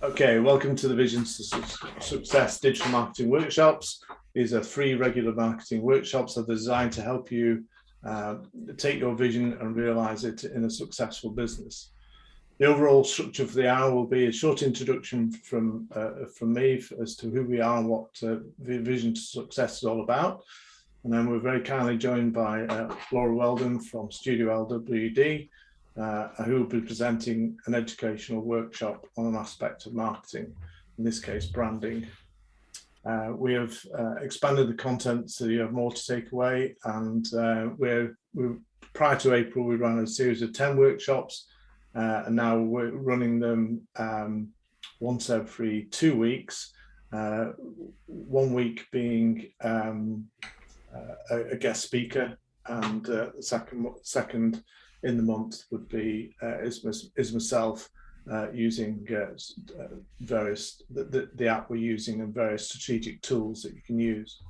Okay, welcome to the Vision to Success Digital Marketing Workshops. These are free regular marketing workshops that are designed to help you take your vision and realize it in a successful business. The overall structure for the hour will be a short introduction from me as to who we are and what Vision to Success is all about. And then we're very kindly joined by Lauren Weldon from Studio LWD, who will be presenting an educational workshop on an aspect of marketing, in this case, branding. We have expanded the content so you have more to take away, and prior to April, we ran a series of 10 workshops, and now we're running them once every 2 weeks, 1 week being a guest speaker, and the second in the month would be is myself using various the app we're using and various strategic tools that you can use.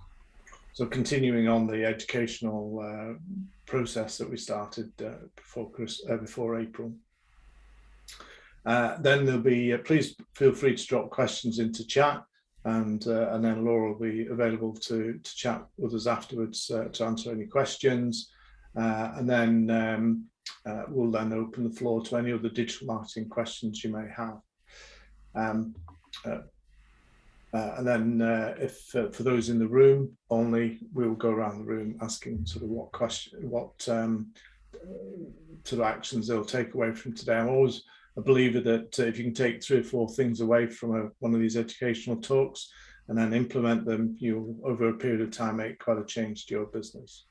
So continuing on the educational process that we started before April. Then there'll be please feel free to drop questions into chat, and then Laura will be available to chat with us afterwards to answer any questions, and then we'll then open the floor to any other digital marketing questions you may have. And then if for those in the room only, we'll go around the room asking sort of what sort of actions they'll take away from today. I'm always a believer that if you can take 3 or 4 things away from one of these educational talks and then implement them, you'll over a period of time make quite a change to your business.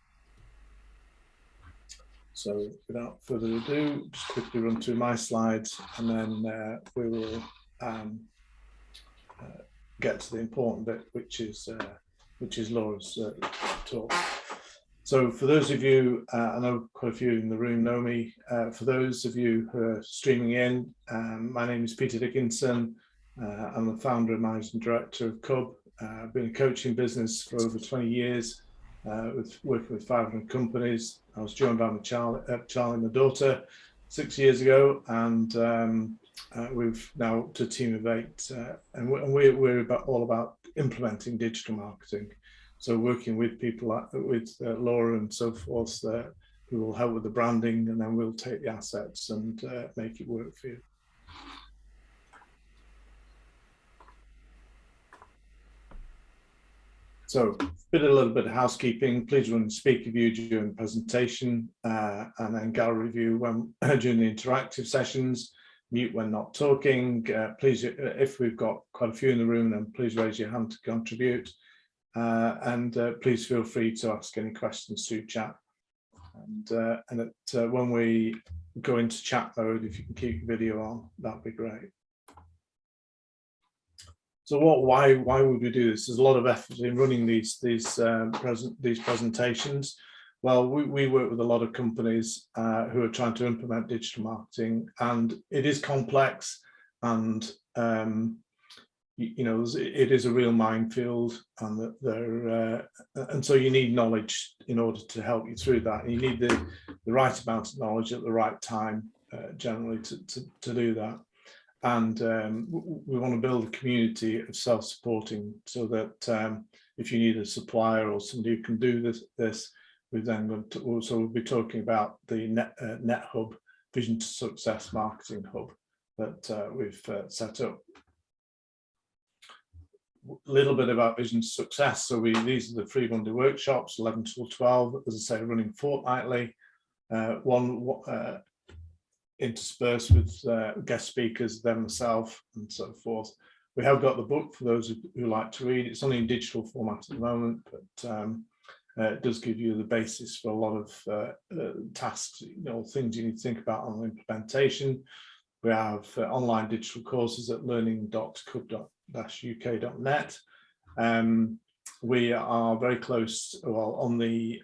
So without further ado, just quickly run through my slides, and then we will get to the important bit, which is Laura's talk. So for those of you, I know quite a few in the room know me. For those of you who are streaming in, my name is Peter Dickinson. I'm the founder and managing director of Cub. I've been in coaching business for over 20 years. Working with 500 companies. I was joined by Charlie, my daughter, 6 years ago, and we've now up to a team of 8, and we're all about implementing digital marketing. So working with people with Laura and so forth, who will help with the branding, and then we'll take the assets and make it work for you. So a little bit of housekeeping. Please run speaker view during the presentation, and then gallery view during the interactive sessions. Mute when not talking. Please, if we've got quite a few in the room, then please raise your hand to contribute. And please feel free to ask any questions through chat. And when we go into chat mode, if you can keep your video on, that'd be great. So why would we do this? There's a lot of effort in running these presentations. Well, we work with a lot of companies who are trying to implement digital marketing, and it is complex, and you know, it is a real minefield, and and so you need knowledge in order to help you through that. And you need the right amount of knowledge at the right time, generally, to do that. And we want to build a community of self-supporting, so that if you need a supplier or somebody who can do this, we've then going to also we'll be talking about the Net Hub, Vision to Success Marketing Hub, that we've set up. A little bit about Vision to Success. So these are the free Monday workshops, 11 till 12, as I say, running fortnightly. Interspersed with guest speakers, then myself, and so forth. We have got the book for those who like to read. It's only in digital format at the moment, but it does give you the basis for a lot of tasks, you know, things you need to think about on implementation. We have online digital courses at learning.cub-uk.net. We are very close. Well, on the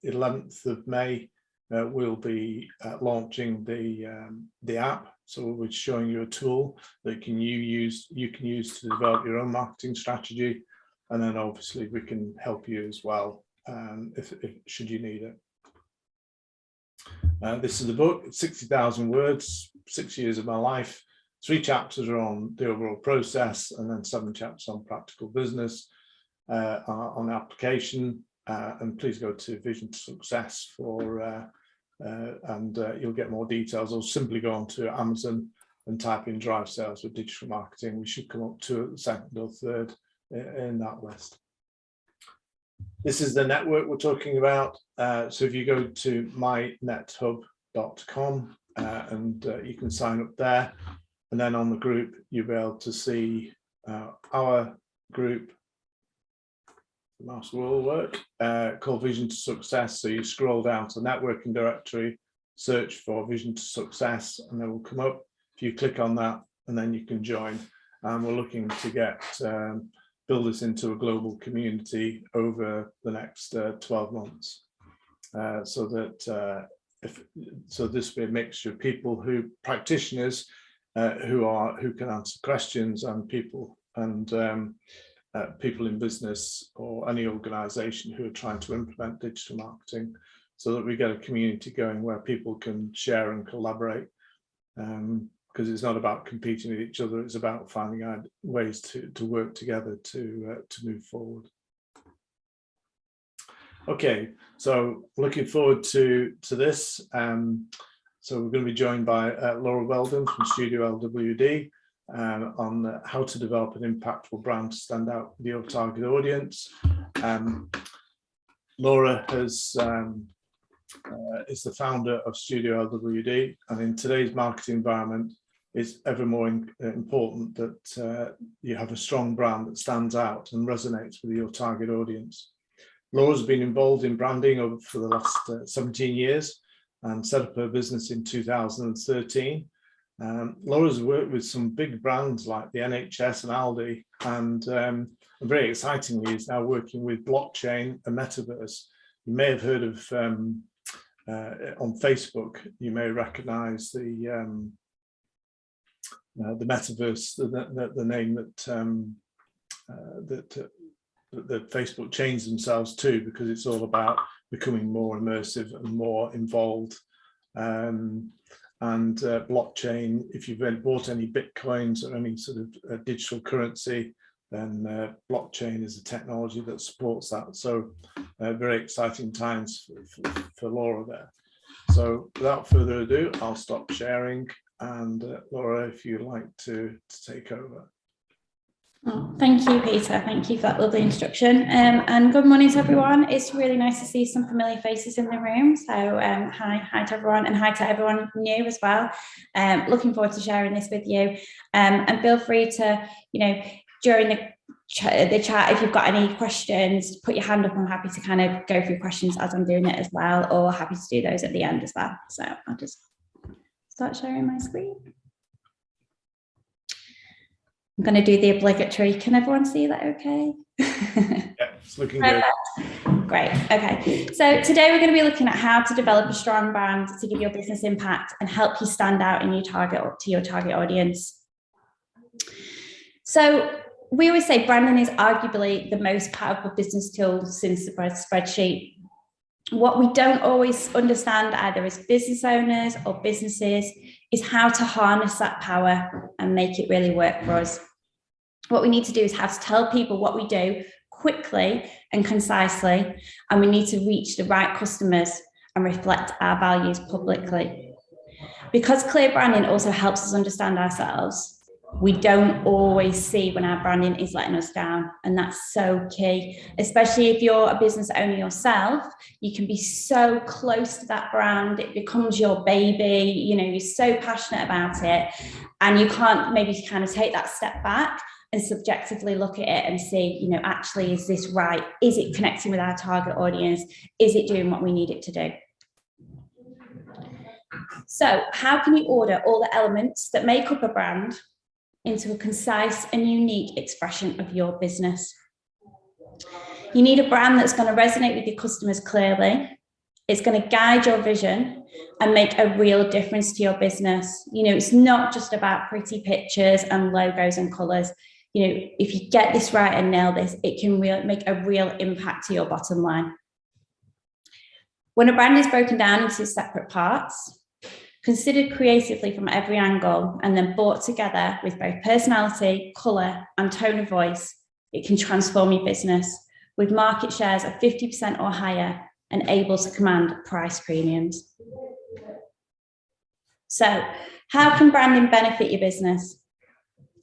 11th of May. We'll be launching the app. So we're showing you a tool that you can use to develop your own marketing strategy, and then obviously we can help you as well if should you need it. This is the book. It's 60,000 words, 6 years of my life. 3 chapters are on the overall process, and then 7 chapters on practical business, on application. And please go to Vision to Success for and you'll get more details, or simply go on to Amazon and type in drive sales with digital marketing. We should come up to 2nd or 3rd in that list. This is the network we're talking about. So if you go to mynethub.com and you can sign up there, and then on the group you'll be able to see our group, mouse will work, called Vision to Success. So you scroll down to the networking directory, search for Vision to Success, and then will come up. If you click on that, and then you can join. And we're looking to get build this into a global community over the next 12 months, so that so this will be a mixture of people who practitioners who can answer questions, and people people in business or any organization who are trying to implement digital marketing, so that we get a community going where people can share and collaborate, because it's not about competing with each other, it's about finding out ways to work together to move forward. Okay, so looking forward to this. So we're going to be joined by Lauren Weldon from Studio LWD on how to develop an impactful brand to stand out with your target audience. Laura is the founder of Studio LWD, and in today's marketing environment, it's ever more important that you have a strong brand that stands out and resonates with your target audience. Laura's been involved in branding for the last 17 years and set up her business in 2013. Laura's worked with some big brands like the NHS and Aldi, and very excitingly is now working with blockchain and metaverse. You may have heard of on Facebook, you may recognize the metaverse, the name that Facebook changed themselves to, because it's all about becoming more immersive and more involved. And blockchain, if you've bought any bitcoins or any sort of digital currency, then blockchain is a technology that supports that. So very exciting times for Laura there. So without further ado, I'll stop sharing, and Laura, if you'd like to take over. Oh, thank you, Peter. Thank you for that lovely introduction. And good morning to everyone. It's really nice to see some familiar faces in the room. So hi to everyone, and hi to everyone new as well. Looking forward to sharing this with you. And feel free to, during the chat, if you've got any questions, put your hand up. I'm happy to kind of go through questions as I'm doing it as well, or happy to do those at the end as well. So I'll just start sharing my screen. I'm going to do the obligatory. Can everyone see that okay? Yeah, it's looking good. Great. Okay. So today we're going to be looking at how to develop a strong brand to give your business impact and help you stand out in your target audience. So we always say branding is arguably the most powerful business tool since the spreadsheet. What we don't always understand, either as business owners or businesses, is how to harness that power and make it really work for us. What we need to do is have to tell people what we do quickly and concisely, and we need to reach the right customers and reflect our values publicly. Because clear branding also helps us understand ourselves, we don't always see when our branding is letting us down, and that's so key. Especially if you're a business owner yourself, you can be so close to that brand, it becomes your baby, you're so passionate about it, and you can't maybe kind of take that step back and subjectively look at it and see, actually, is this right? Is it connecting with our target audience? Is it doing what we need it to do? So how can you order all the elements that make up a brand into a concise and unique expression of your business? You need a brand that's going to resonate with your customers clearly. It's going to guide your vision and make a real difference to your business. It's not just about pretty pictures and logos and colors. If you get this right and nail this, it can make a real impact to your bottom line. When a brand is broken down into separate parts, considered creatively from every angle, and then brought together with both personality, colour, and tone of voice, it can transform your business with market shares of 50% or higher and able to command price premiums. So, how can branding benefit your business?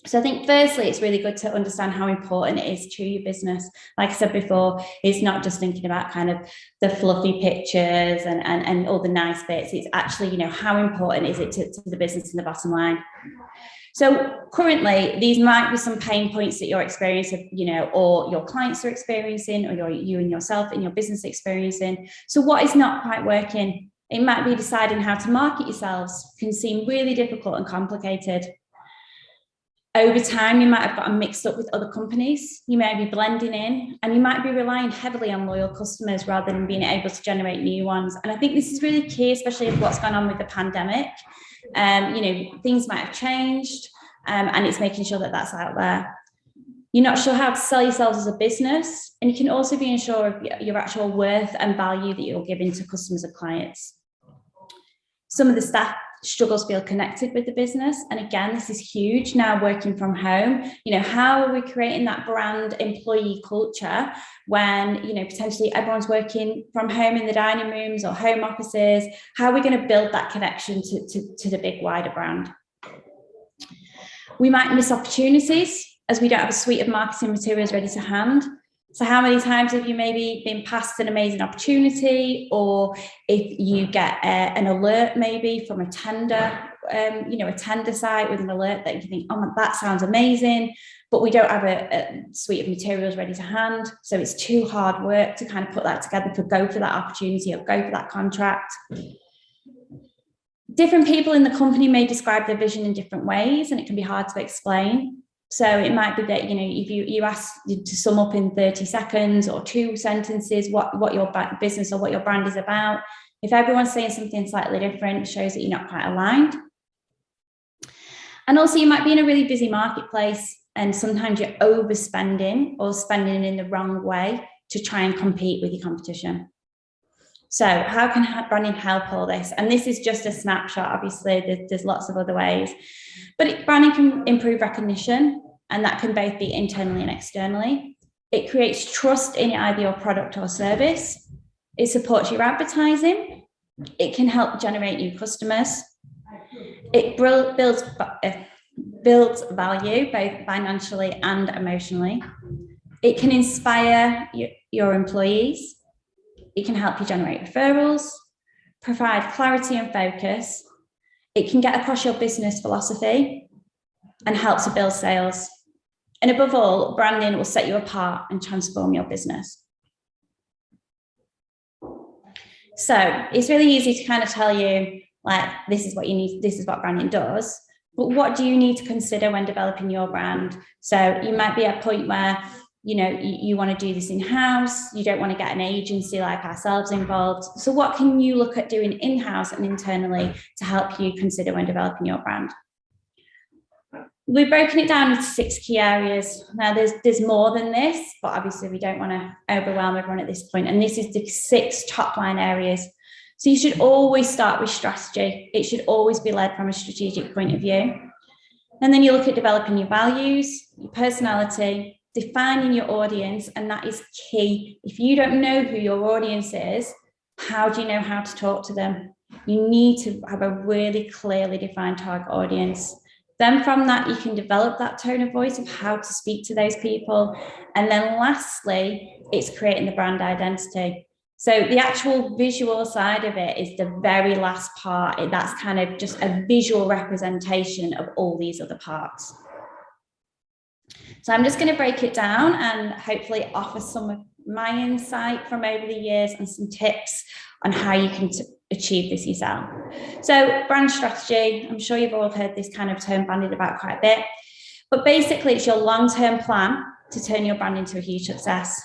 So I think firstly, it's really good to understand how important it is to your business. Like I said before, it's not just thinking about kind of the fluffy pictures and all the nice bits. It's actually, how important is it to the business and the bottom line? So currently, these might be some pain points that you're experiencing, or your clients are experiencing, or you and yourself in your business experiencing. So what is not quite working? It might be deciding how to market yourselves. Can seem really difficult and complicated. Over time, you might have gotten mixed up with other companies. You may be blending in, and you might be relying heavily on loyal customers rather than being able to generate new ones. And I think this is really key, especially with what's gone on with the pandemic. Things might have changed, and it's making sure that that's out there. You're not sure how to sell yourselves as a business, and you can also be unsure of your actual worth and value that you're giving to customers and clients. Some of the staff struggles feel connected with the business. And again, this is huge now working from home. How are we creating that brand employee culture when, potentially everyone's working from home in the dining rooms or home offices? How are we going to build that connection to the big wider brand? We might miss opportunities as we don't have a suite of marketing materials ready to hand. So how many times have you maybe been passed an amazing opportunity, or if you get an alert maybe from a tender, a tender site with an alert that you think, oh, that sounds amazing, but we don't have a suite of materials ready to hand. So it's too hard work to kind of put that together to go for that opportunity or go for that contract. Different people in the company may describe their vision in different ways, and it can be hard to explain. So it might be that, if you ask to sum up in 30 seconds or 2 sentences what your business or what your brand is about, if everyone's saying something slightly different, it shows that you're not quite aligned. And also you might be in a really busy marketplace, and sometimes you're overspending or spending in the wrong way to try and compete with your competition. So how can branding help all this? And this is just a snapshot. Obviously, there's lots of other ways. But branding can improve recognition, and that can both be internally and externally. It creates trust in either your product or service. It supports your advertising. It can help generate new customers. It builds value, both financially and emotionally. It can inspire your employees. It can help you generate referrals, provide clarity and focus. It can get across your business philosophy and help to build sales. And above all, branding will set you apart and transform your business. So it's really easy to kind of tell you, like, this is what you need, this is what branding does. But what do you need to consider when developing your brand? So you might be at a point where you want to do this in-house, you don't want to get an agency like ourselves involved. So what can you look at doing in-house and internally to help you consider when developing your brand? We've broken it down into 6 key areas. Now there's more than this, but obviously we don't want to overwhelm everyone at this point. And this is the 6 top line areas. So you should always start with strategy. It should always be led from a strategic point of view. And then you look at developing your values, your personality, defining your audience, and that is key. If you don't know who your audience is, how do you know how to talk to them? You need to have a really clearly defined target audience. Then from that, you can develop that tone of voice of how to speak to those people. And then lastly, it's creating the brand identity. So the actual visual side of it is the very last part. That's kind of just a visual representation of all these other parts. So I'm just going to break it down and hopefully offer some of my insight from over the years and some tips on how you can achieve this yourself. So brand strategy, I'm sure you've all heard this kind of term bandied about quite a bit, but basically it's your long-term plan to turn your brand into a huge success.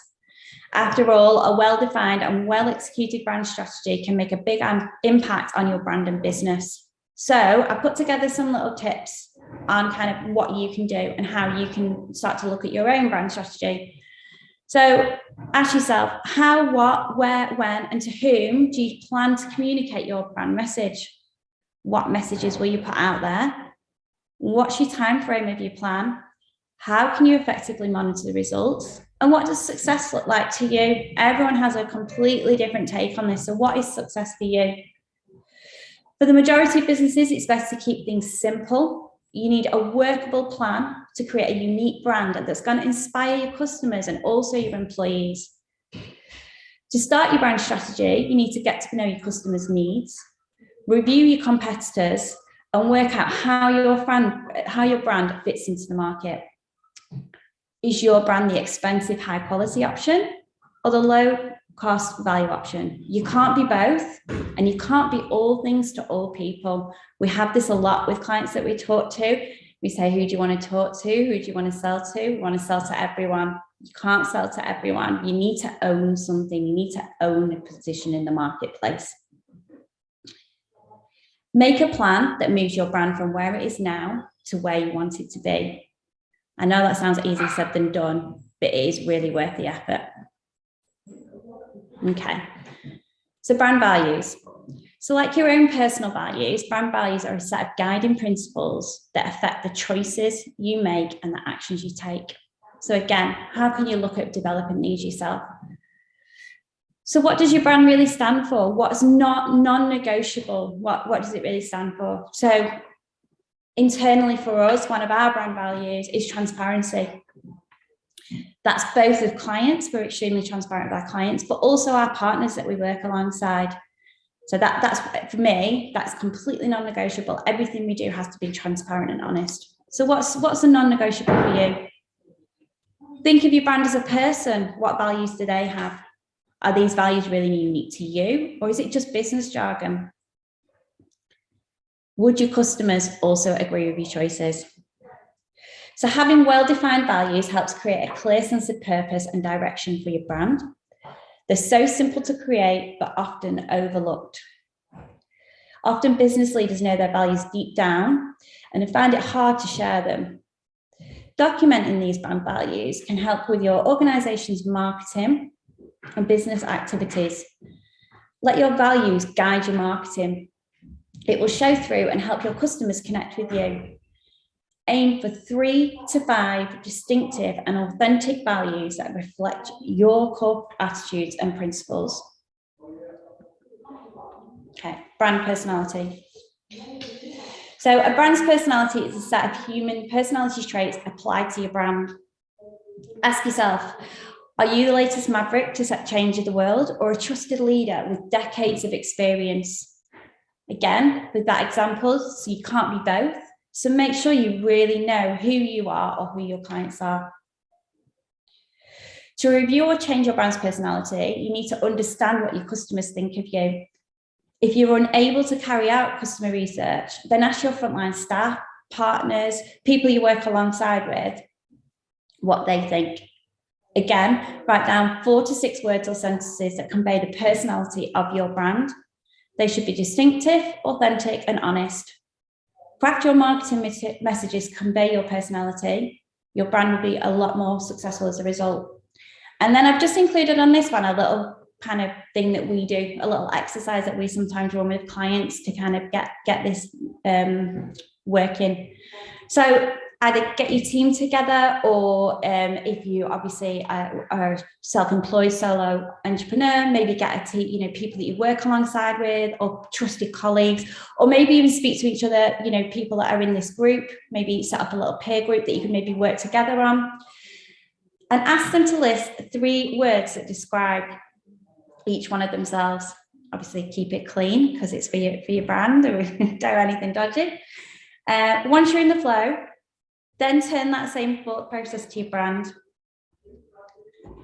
After all, a well-defined and well-executed brand strategy can make a big impact on your brand and business. So I put together some little tips on kind of what you can do and how you can start to look at your own brand strategy. So ask yourself, how, what, where, when, and to whom do you plan to communicate your brand message? What messages will you put out there? What's your time frame of your plan? How can you effectively monitor the results? And what does success look like to you? Everyone has a completely different take on this. So what is success for you? For the majority of businesses, it's best to keep things simple. You need a workable plan to create a unique brand that's going to inspire your customers and also your employees. To start your brand strategy, you need to get to know your customers' needs, review your competitors, and work out how your brand fits into the market. Is your brand the expensive, high-quality option or the low-cost value option? You can't be both, and you can't be all things to all people. We have this a lot with clients that we talk to. We say, who do you want to talk to? Who do you want to sell to? We want to sell to everyone. You can't sell to everyone. You need to own something. You need to own a position in the marketplace. Make a plan that moves your brand from where it is now to where you want it to be. I know that sounds easier said than done, but it is really worth the effort. Okay, so brand values. So like your own personal values, brand values are a set of guiding principles that affect the choices you make and the actions you take. So again, how can you look at developing these yourself? So what does your brand really stand for? What's not non-negotiable? What does it really stand for? So internally for us, one of our brand values is transparency. That's both with clients, we're extremely transparent with our clients, but also our partners that we work alongside. So that's for me, that's completely non-negotiable. Everything we do has to be transparent and honest. So what's a non-negotiable for you? Think of your brand as a person. What values do they have? Are these values really unique to you, or is it just business jargon? Would your customers also agree with your choices? So having well-defined values helps create a clear sense of purpose and direction for your brand. They're so simple to create, but often overlooked. Often business leaders know their values deep down and find it hard to share them. Documenting these brand values can help with your organization's marketing and business activities. Let your values guide your marketing. It will show through and help your customers connect with you. Aim for 3 to 5 distinctive and authentic values that reflect your core attitudes and principles. Okay, brand personality. So a brand's personality is a set of human personality traits applied to your brand. Ask yourself, are you the latest maverick to set change in the world, or a trusted leader with decades of experience? Again, with that example, so you can't be both. So make sure you really know who you are or who your clients are. To review or change your brand's personality, you need to understand what your customers think of you. If you're unable to carry out customer research, then ask your frontline staff, partners, people you work alongside with, what they think. Again, write down 4 to 6 words or sentences that convey the personality of your brand. They should be distinctive, authentic, and honest. Craft your marketing messages, convey your personality. Your brand will be a lot more successful as a result. And then I've just included on this one a little kind of thing that we do, a little exercise that we sometimes run with clients to kind of get this working. So either get your team together, or if you obviously are a self-employed solo entrepreneur, maybe get a team, people that you work alongside with, or trusted colleagues, or maybe even speak to each other, people that are in this group, maybe set up a little peer group that you can maybe work together on, and ask them to list 3 words that describe each one of themselves. Obviously keep it clean because it's for your brand, or don't do anything dodgy. Once you're in the flow, then turn that same thought process to your brand.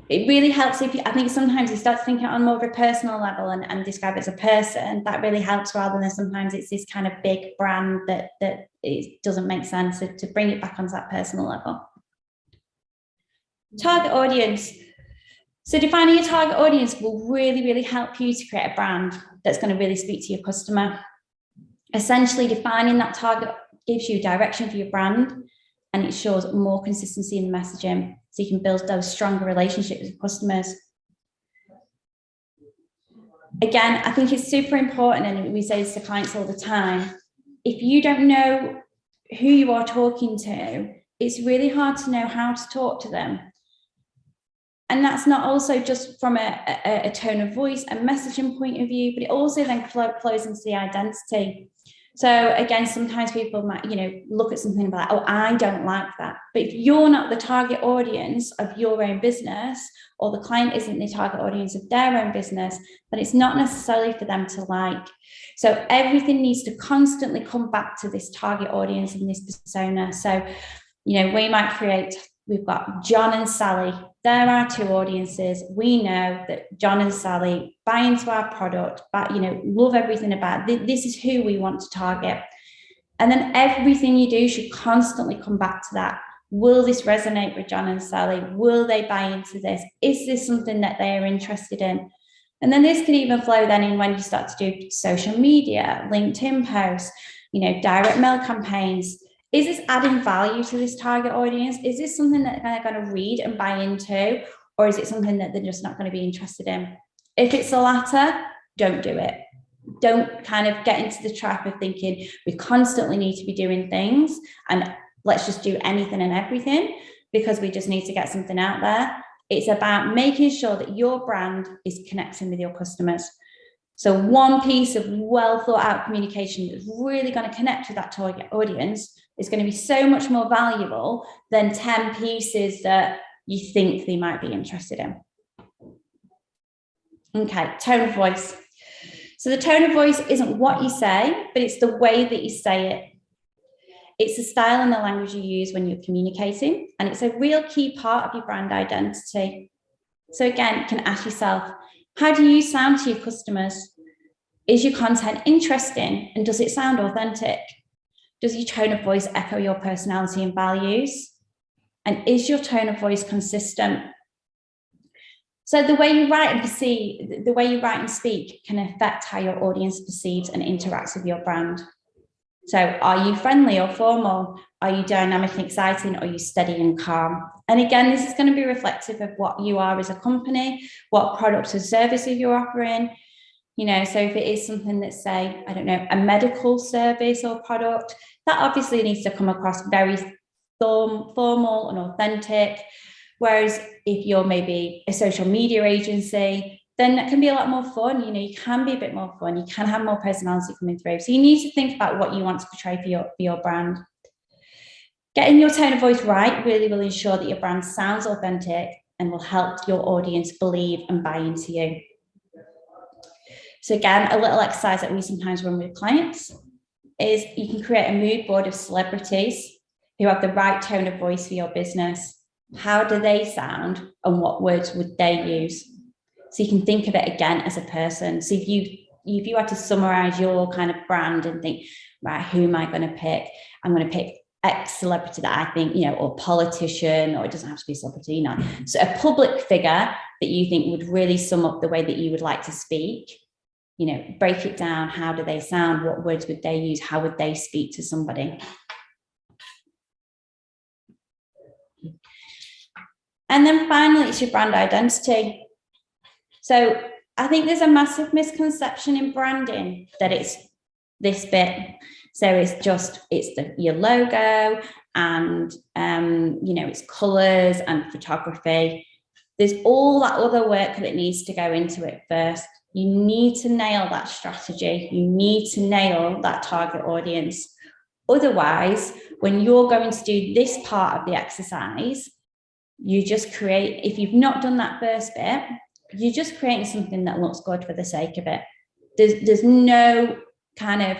It really helps I think sometimes you start thinking on more of a personal level and describe it as a person. That really helps, rather than sometimes it's this kind of big brand that it doesn't make sense. To bring it back onto that personal level. Target audience. So defining your target audience will really, really help you to create a brand that's going to really speak to your customer. Essentially, defining that target gives you direction for your brand, and it shows more consistency in the messaging, so you can build those stronger relationships with customers. Again, I think it's super important, and we say this to clients all the time, if you don't know who you are talking to, it's really hard to know how to talk to them. And that's not also just from a tone of voice and messaging point of view, but it also then flows into the identity. So again, sometimes people might, look at something like, oh, I don't like that. But if you're not the target audience of your own business, or the client isn't the target audience of their own business, then it's not necessarily for them to like. So everything needs to constantly come back to this target audience and this persona. So, we might create, we've got John and Sally. There are two audiences. We know that John and Sally buy into our product, but love everything about it. This is who we want to target. And then everything you do should constantly come back to that. Will this resonate with John and Sally? Will they buy into this? Is this something that they are interested in? And then this could even flow then in when you start to do social media, LinkedIn posts, direct mail campaigns. Is this adding value to this target audience? Is this something that they're going to read and buy into? Or is it something that they're just not going to be interested in? If it's the latter, don't do it. Don't kind of get into the trap of thinking we constantly need to be doing things and let's just do anything and everything because we just need to get something out there. It's about making sure that your brand is connecting with your customers. So one piece of well thought out communication that's really going to connect with that target audience is going to be so much more valuable than 10 pieces that you think they might be interested in. Okay, tone of voice. So the tone of voice isn't what you say, but it's the way that you say it. It's the style and the language you use when you're communicating, and it's a real key part of your brand identity. So again, you can ask yourself, how do you sound to your customers? Is your content interesting, and does it sound authentic? Does your tone of voice echo your personality and values? And is your tone of voice consistent? So the way you write and perceive, the way you write and speak can affect how your audience perceives and interacts with your brand. So are you friendly or formal? Are you dynamic and exciting? Or are you steady and calm? And again, this is going to be reflective of what you are as a company, what products or services you're offering. So if it is something that's, say, I don't know, a medical service or product, that obviously needs to come across very formal and authentic. Whereas if you're maybe a social media agency, then that can be a lot more fun. You can be a bit more fun. You can have more personality coming through. So you need to think about what you want to portray for your brand. Getting your tone of voice right really will ensure that your brand sounds authentic and will help your audience believe and buy into you. So again, a little exercise that we sometimes run with clients is you can create a mood board of celebrities who have the right tone of voice for your business. How do they sound and what words would they use? So you can think of it again as a person. So if you had to summarize your kind of brand and think, right, who am I going to pick? I'm going to pick X celebrity that I think, or politician, or it doesn't have to be a celebrity, So a public figure that you think would really sum up the way that you would like to speak. Break it down. How do they sound? What words would they use? How would they speak to somebody? And then finally, it's your brand identity. So I think there's a massive misconception in branding that it's this bit. So it's your logo and, it's colors and photography. There's all that other work that needs to go into it first. You need to nail that strategy. You need to nail that target audience. Otherwise, when you're going to do this part of the exercise, you just create, if you've not done that first bit, you're just creating something that looks good for the sake of it. There's no kind of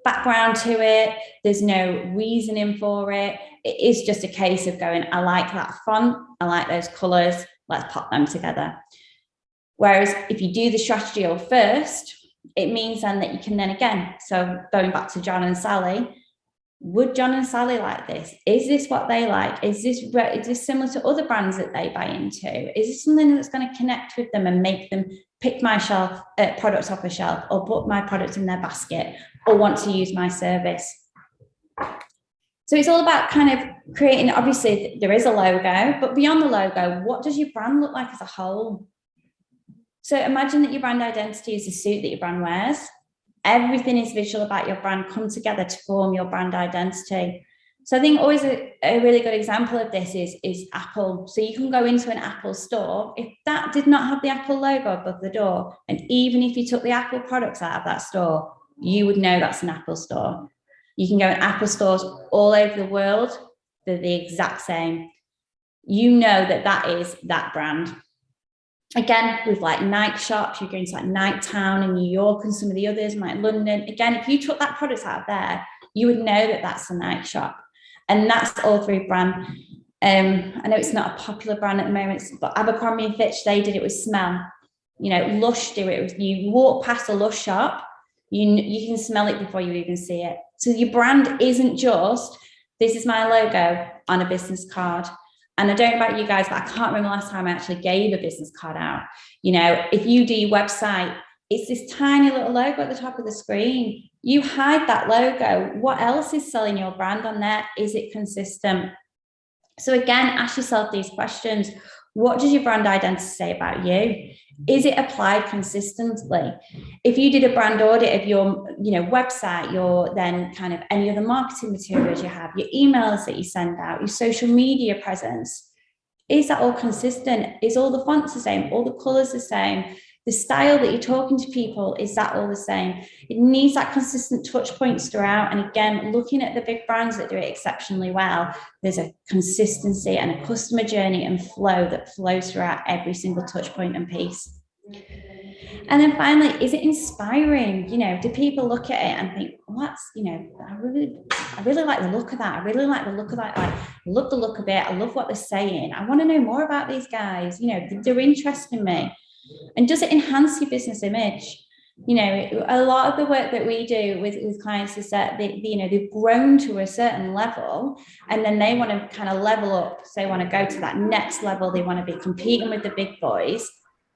background to it. There's no reasoning for it. It is just a case of going, I like that font. I like those colors. Let's pop them together. Whereas if you do the strategy first, it means then that you can then again, so going back to John and Sally, would John and Sally like this? Is this what they like? Is this similar to other brands that they buy into? Is this something that's going to connect with them and make them pick my products off a shelf, or put my products in their basket, or want to use my service? So it's all about kind of creating, obviously there is a logo, but beyond the logo, what does your brand look like as a whole? So imagine that your brand identity is the suit that your brand wears. Everything is visual about your brand, come together to form your brand identity. So I think always a really good example of this is Apple. So you can go into an Apple store. If that did not have the Apple logo above the door, and even if you took the Apple products out of that store, you would know that's an Apple store. You can go in Apple stores all over the world. They're the exact same. You know that is that brand. Again, with like Nike shops, you're going to like Nike Town in New York and some of the others, like London. Again, if you took that product out of there, you would know that that's a Nike shop. And that's all through brand. I know it's not a popular brand at the moment, but Abercrombie and Fitch, they did it with smell. You know, Lush do it with, you walk past a Lush shop, you can smell it before you even see it. So your brand isn't just, this is my logo on a business card. And I don't know about you guys, but I can't remember the last time I actually gave a business card out. You know, if you do your website, it's this tiny little logo at the top of the screen. You hide that logo. What else is selling your brand on there? Is it consistent? So again, ask yourself these questions. What does your brand identity say about you? Is it applied consistently? If you did a brand audit of your, website, your then kind of any other marketing materials you have, your emails that you send out, your social media presence, is that all consistent? Is all the fonts the same? All the colors the same? The style that you're talking to people, is that all the same? It needs that consistent touch points throughout. And again, looking at the big brands that do it exceptionally well, there's a consistency and a customer journey and flow that flows throughout every single touch point and piece. And then finally, is it inspiring? Do people look at it and think, well, that's, I really like the look of that. I really like the look of that. I love the look of it. I love what they're saying. I want to know more about these guys. They're interested in me. And does it enhance your business image? A lot of the work that we do with clients is that they've grown to a certain level, and then they want to kind of level up. So they want to go to that next level. They want to be competing with the big boys,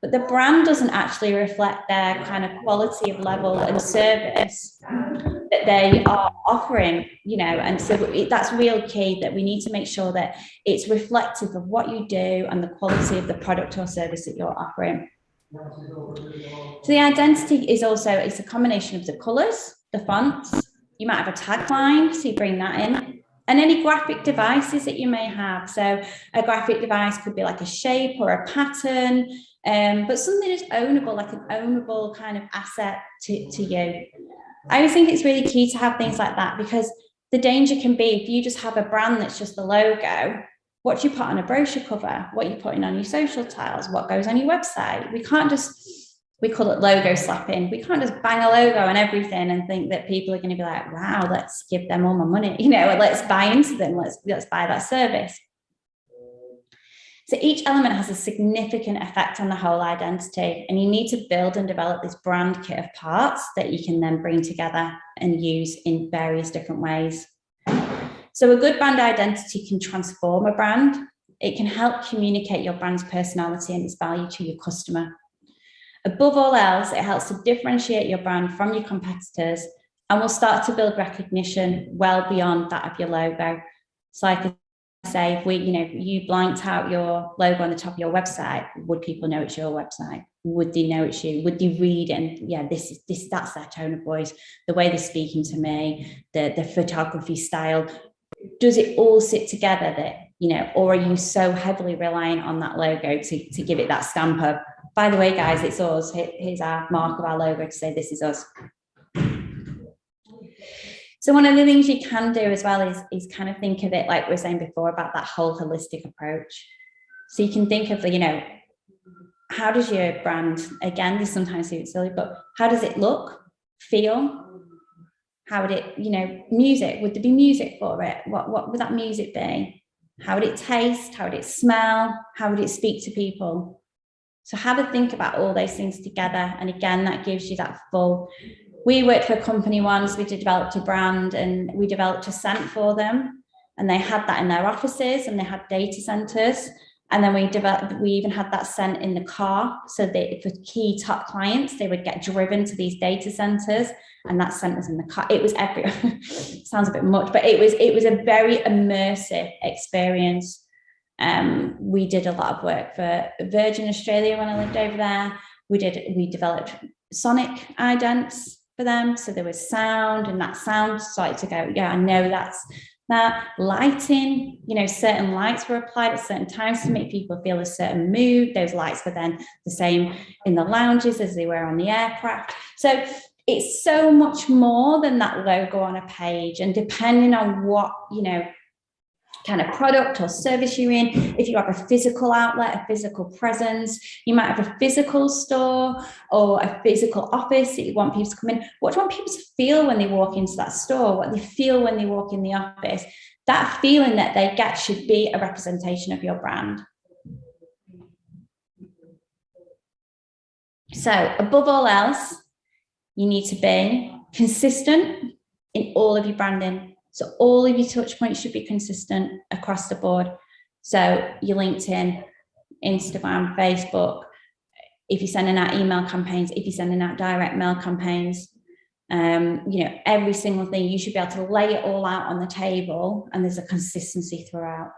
but the brand doesn't actually reflect their kind of quality of level and service that they are offering, and so that's real key, that we need to make sure that it's reflective of what you do and the quality of the product or service that you're offering. So the identity is also, it's a combination of the colors, the fonts. You might have a tagline, so you bring that in, and any graphic devices that you may have. So a graphic device could be like a shape or a pattern, but something that's ownable, like an ownable kind of asset to you. I always think it's really key to have things like that, because the danger can be if you just have a brand that's just the logo. What do you put on a brochure cover? What are you putting on your social tiles? What goes on your website? We can't just, we call it logo slapping. We can't just bang a logo on everything and think that people are going to be like, wow, let's give them all my money, let's buy into them, let's buy that service. So each element has a significant effect on the whole identity, and you need to build and develop this brand kit of parts that you can then bring together and use in various different ways. So a good brand identity can transform a brand. It can help communicate your brand's personality and its value to your customer. Above all else, it helps to differentiate your brand from your competitors and will start to build recognition well beyond that of your logo. So like I say, if you blanked out your logo on the top of your website, would people know it's your website? Would they know it's you? Would they read it? And yeah, that's their tone of voice, the way they're speaking to me, the photography style. Does it all sit together that, or are you so heavily reliant on that logo to give it that stamp of, by the way, guys, it's us. Here's our mark of our logo to say this is us. So one of the things you can do as well is kind of think of it like we were saying before about that whole holistic approach. So you can think of, how does your brand, again, this sometimes seems silly, but how does it look, feel? How would it, music, would there be music for it? What would that music be? How would it taste? How would it smell? How would it speak to people? So have a think about all those things together. And again, that gives you that full. We worked for a company once, we developed a brand and we developed a scent for them. And they had that in their offices and they had data centers. And then we even had that scent in the car. So that for key top clients, they would get driven to these data centers and that scent was in the car. It was everywhere. Sounds a bit much, but it was a very immersive experience. We did a lot of work for Virgin Australia when I lived over there. We developed sonic idents for them. So there was sound, and that sound started to go, yeah, I know that's that. Lighting, you know, certain lights were applied at certain times to make people feel a certain mood. Those lights were then the same in the lounges as they were on the aircraft. So it's so much more than that logo on a page. And depending on what, you know, kind of product or service you're in, if you have a physical outlet, a physical presence, you might have a physical store or a physical office that you want people to come in. What do you want people to feel when they walk into that store? What they feel when they walk in the office? That feeling that they get should be a representation of your brand. So above all else, you need to be consistent in all of your branding. So all of your touch points should be consistent across the board. So your LinkedIn, Instagram, Facebook, if you're sending out email campaigns, if you're sending out direct mail campaigns, you know, every single thing, you should be able to lay it all out on the table, and there's a consistency throughout.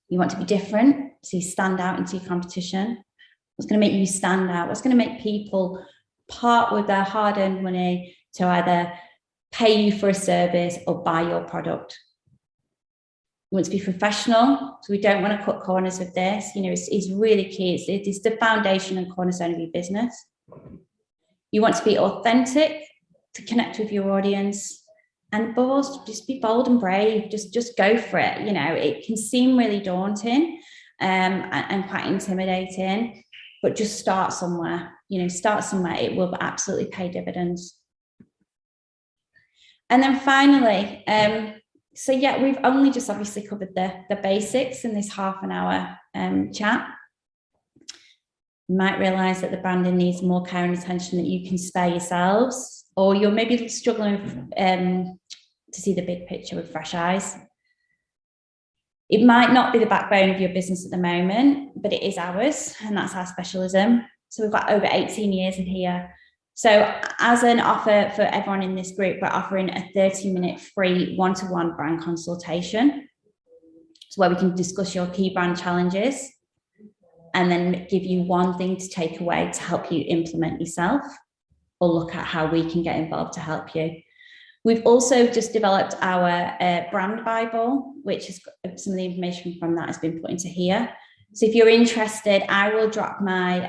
You want to be different, so you stand out into your competition. What's going to make you stand out? What's going to make people part with their hard-earned money to either pay you for a service or buy your product? You want to be professional, so we don't want to cut corners with this. You know, it's really key. It's the foundation and cornerstone of your business. You want to be authentic, to connect with your audience, and above all, just be bold and brave. Just go for it. You know, it can seem really daunting and quite intimidating, but just start somewhere. You know, start somewhere. It will absolutely pay dividends. And then finally, so yeah, we've only just obviously covered the basics in this half an hour chat. You might realize that the branding needs more care and attention that you can spare yourselves, or you're maybe struggling to see the big picture with fresh eyes. It might not be the backbone of your business at the moment, but it is ours, and that's our specialism. So we've got over 18 years in here. So as an offer for everyone in this group, we're offering a 30-minute free one-to-one brand consultation. So where we can discuss your key brand challenges and then give you one thing to take away to help you implement yourself, or look at how we can get involved to help you. We've also just developed our brand Bible, which is some of the information from that has been put into here. So if you're interested, I will drop my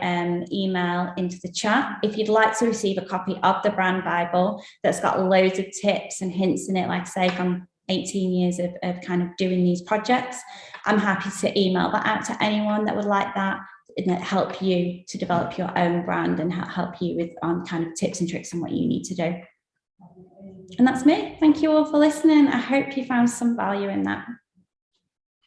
email into the chat. If you'd like to receive a copy of the brand Bible that's got loads of tips and hints in it, like I say, from 18 years of kind of doing these projects, I'm happy to email that out to anyone that would like that, and help you to develop your own brand and help you with kind of tips and tricks on what you need to do. And that's me. Thank you all for listening. I hope you found some value in that.